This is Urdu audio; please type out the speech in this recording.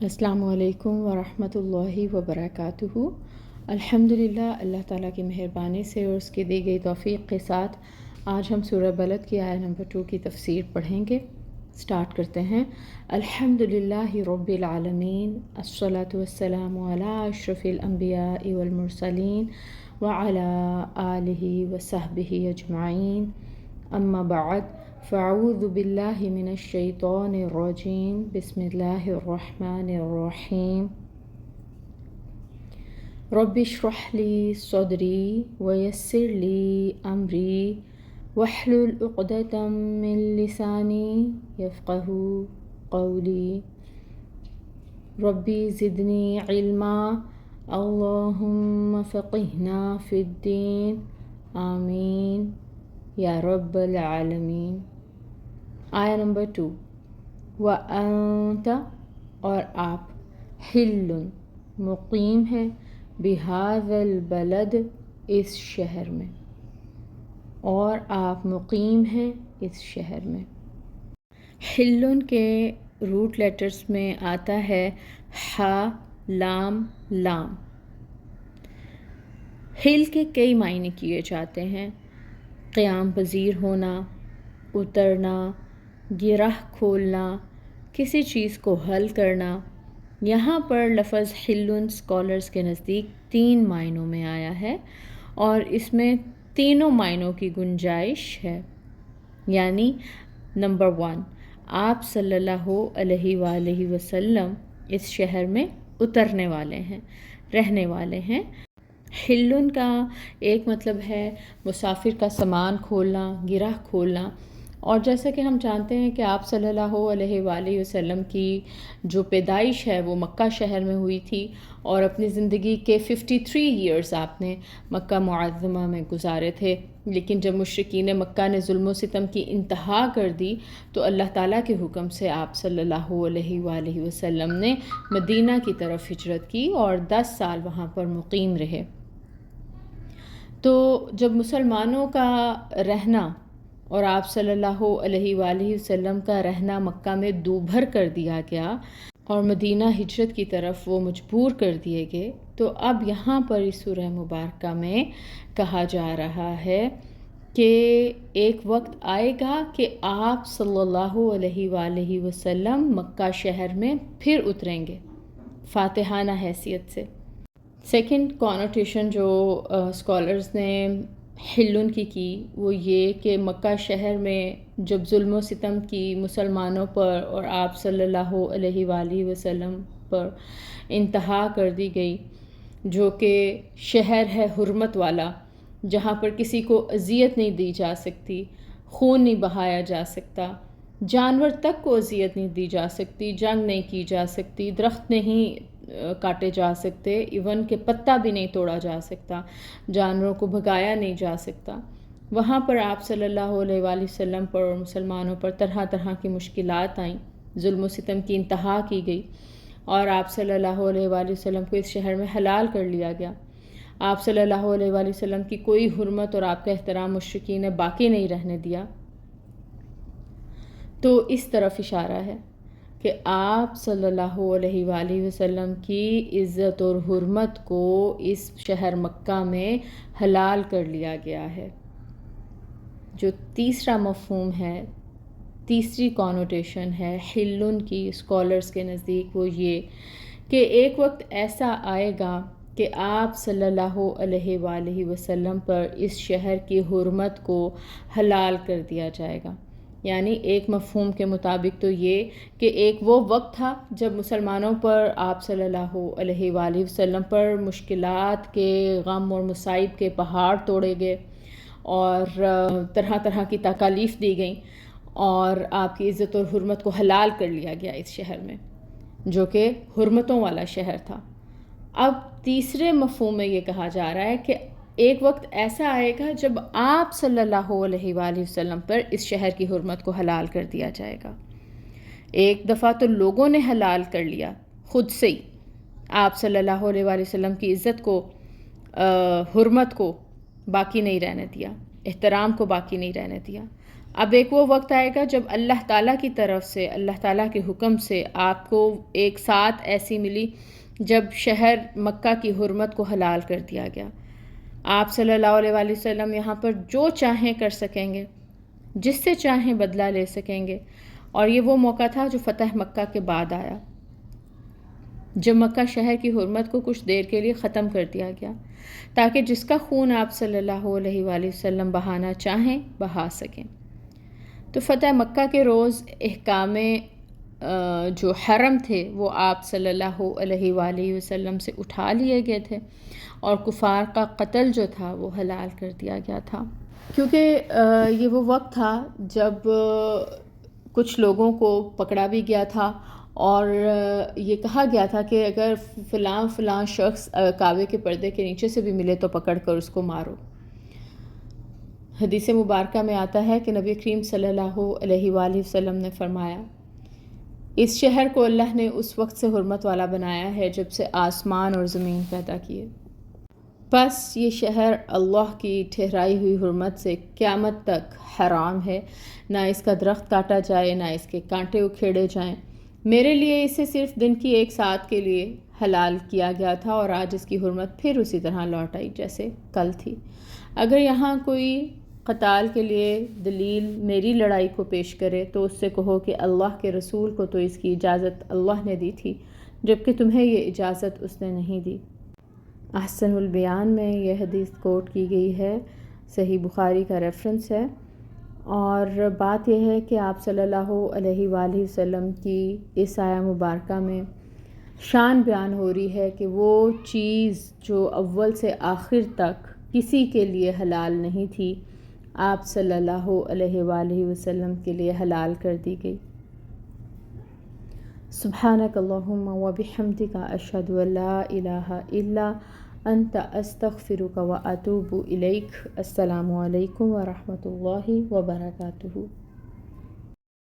السلام علیکم ورحمۃ اللہ وبرکاتہ۔ الحمدللہ، اللہ تعالیٰ کی مہربانی سے اور اس کی دی گئی توفیق کے ساتھ آج ہم سورہ بلد کی آیت نمبر 2 کی تفسیر پڑھیں گے۔ سٹارٹ کرتے ہیں۔ الحمدللہ رب العالمین، الصلاۃ والسلام علی اشرف الانبیاء والمرسلین وعلی آلہ وصحبہ اجمعین، اما بعد، فاعوذ باللہ من الشیطان الرجیم، بسم اللہ الرحمن الرحیم۔ رب اشرح لی صدری ویسر لی امری واحلل عقدۃ من لسانی یفقہوا قولی۔ ربی زدنی علما، اللہم فقہنا فی الدین، آمین یا رب العالمین۔ آیا نمبر 2، وَأَنْتَ، اور آپ، حِلٌّ، مقیم ہے، بِهَذَا الْبَلَدِ، اس شہر میں، اور آپ مقیم ہیں اس شہر میں۔ حِلٌّ کے روٹ لیٹرز میں آتا ہے ح، لام، لام۔ حل کے کئی معنی کیے جاتے ہیں: قیام پذیر ہونا، اترنا، گرہ کھولنا، کسی چیز کو حل کرنا۔ یہاں پر لفظ حلٌ اسکالرز کے نزدیک 3 معنوں میں آیا ہے اور اس میں تینوں معنوں کی گنجائش ہے، یعنی نمبر 1، آپ صلی اللہ علیہ وآلہ وسلم اس شہر میں اترنے والے ہیں، رہنے والے ہیں۔ حلٌ کا ایک مطلب ہے مسافر کا سامان کھولنا، گرہ کھولنا، اور جیسا کہ ہم جانتے ہیں کہ آپ صلی اللہ علیہ وآلہ وسلم کی جو پیدائش ہے وہ مکہ شہر میں ہوئی تھی، اور اپنی زندگی کے 53 ایئرز آپ نے مکہ معظمہ میں گزارے تھے، لیکن جب مشرکین مکہ نے ظلم و ستم کی انتہا کر دی تو اللہ تعالیٰ کے حکم سے آپ صلی اللہ علیہ وآلہ وسلم نے مدینہ کی طرف ہجرت کی اور 10 سال وہاں پر مقیم رہے۔ تو جب مسلمانوں کا رہنا اور آپ صلی اللہ علیہ وآلہ وسلم کا رہنا مکہ میں دوبھر کر دیا گیا اور مدینہ ہجرت کی طرف وہ مجبور کر دیے گئے، تو اب یہاں پر اس سورہ مبارکہ میں کہا جا رہا ہے کہ ایک وقت آئے گا کہ آپ صلی اللہ علیہ وآلہ وسلم مکہ شہر میں پھر اتریں گے فاتحانہ حیثیت سے۔ سیکنڈ کانوٹیشن جو اسکالرز نے حلٌ کی وہ یہ کہ مکہ شہر میں جب ظلم و ستم کی مسلمانوں پر اور آپ صلی اللہ علیہ وآلہ وسلم پر انتہا کر دی گئی، جو کہ شہر ہے حرمت والا، جہاں پر کسی کو اذیت نہیں دی جا سکتی، خون نہیں بہایا جا سکتا، جانور تک کو اذیت نہیں دی جا سکتی، جنگ نہیں کی جا سکتی، درخت نہیں کاٹے جا سکتے، ایون کہ پتا بھی نہیں توڑا جا سکتا، جانوروں کو بھگایا نہیں جا سکتا، وہاں پر آپ صلی اللہ علیہ وآلہ وسلم پر اور مسلمانوں پر طرح طرح کی مشکلات آئیں، ظلم و ستم کی انتہا کی گئی، اور آپ صلی اللہ علیہ وآلہ وسلم کو اس شہر میں حلال کر لیا گیا۔ آپ صلی اللہ علیہ وآلہ وسلم کی کوئی حرمت اور آپ کا احترام مشرکین نے باقی نہیں رہنے دیا۔ تو اس طرف اشارہ ہے کہ آپ صلی اللہ علیہ وآلہ وسلم کی عزت اور حرمت کو اس شہر مکہ میں حلال کر لیا گیا ہے۔ جو تیسرا مفہوم ہے، تیسری کانوٹیشن ہے حلٌ کی اسکالرز کے نزدیک، وہ یہ کہ ایک وقت ایسا آئے گا کہ آپ صلی اللہ علیہ وآلہ وسلم پر اس شہر کی حرمت کو حلال کر دیا جائے گا۔ یعنی ایک مفہوم کے مطابق تو یہ کہ ایک وہ وقت تھا جب مسلمانوں پر آپ صلی اللہ علیہ وآلہ وسلم پر مشکلات کے، غم اور مصائب کے پہاڑ توڑے گئے اور طرح طرح کی تکالیف دی گئیں، اور آپ کی عزت اور حرمت کو حلال کر لیا گیا اس شہر میں، جو کہ حرمتوں والا شہر تھا۔ اب تیسرے مفہوم میں یہ کہا جا رہا ہے کہ ایک وقت ایسا آئے گا جب آپ صلی اللہ علیہ وآلہ وسلم پر اس شہر کی حرمت کو حلال کر دیا جائے گا۔ ایک دفعہ تو لوگوں نے حلال کر لیا خود سے ہی، آپ صلی اللہ علیہ وآلہ وسلم کی عزت کو، حرمت کو باقی نہیں رہنے دیا، احترام کو باقی نہیں رہنے دیا۔ اب ایک وہ وقت آئے گا جب اللہ تعالیٰ کی طرف سے، اللہ تعالیٰ کے حکم سے آپ کو ایک ساتھ ایسی ملی جب شہر مکہ کی حرمت کو حلال کر دیا گیا۔ آپ صلی اللہ علیہ وآلہ وسلم یہاں پر جو چاہیں کر سکیں گے، جس سے چاہیں بدلہ لے سکیں گے، اور یہ وہ موقع تھا جو فتح مکہ کے بعد آیا، جب مکہ شہر کی حرمت کو کچھ دیر کے لیے ختم کر دیا گیا تاکہ جس کا خون آپ صلی اللہ علیہ وآلہ وسلم بہانا چاہیں بہا سکیں۔ تو فتح مکہ کے روز احکام جو حرم تھے وہ آپ صلی اللہ علیہ وآلہ وسلم سے اٹھا لیے گئے تھے، اور کفار کا قتل جو تھا وہ حلال کر دیا گیا تھا، کیونکہ یہ وہ وقت تھا جب کچھ لوگوں کو پکڑا بھی گیا تھا، اور یہ کہا گیا تھا کہ اگر فلاں شخص کعبے کے پردے کے نیچے سے بھی ملے تو پکڑ کر اس کو مارو۔ حدیث مبارکہ میں آتا ہے کہ نبی کریم صلی اللہ علیہ وآلہ وسلم نے فرمایا، اس شہر کو اللہ نے اس وقت سے حرمت والا بنایا ہے جب سے آسمان اور زمین پیدا کیے، بس یہ شہر اللہ کی ٹھہرائی ہوئی حرمت سے قیامت تک حرام ہے، نہ اس کا درخت کاٹا جائے، نہ اس کے کانٹے اکھیڑے جائیں۔ میرے لیے اسے صرف دن کی ایک ساعت کے لیے حلال کیا گیا تھا، اور آج اس کی حرمت پھر اسی طرح لوٹ آئی جیسے کل تھی۔ اگر یہاں کوئی قتال کے لیے دلیل میری لڑائی کو پیش کرے تو اس سے کہو کہ اللہ کے رسول کو تو اس کی اجازت اللہ نے دی تھی، جبکہ تمہیں یہ اجازت اس نے نہیں دی۔ احسن البیان میں یہ حدیث کوٹ کی گئی ہے، صحیح بخاری کا ریفرنس ہے، اور بات یہ ہے کہ آپ صلی اللہ علیہ وآلہ وسلم کی اس آیہ مبارکہ میں شان بیان ہو رہی ہے کہ وہ چیز جو اول سے آخر تک کسی کے لیے حلال نہیں تھی، آپ صلی اللہ علیہ وآلہ وسلم کے لیے حلال کر دی گئی۔ سبحانک اللہم و بحمدک اشہد ان لا الہ الا انت استغفرک و اتوب الیک۔ السلام علیکم ورحمۃ اللہ وبرکاتہ۔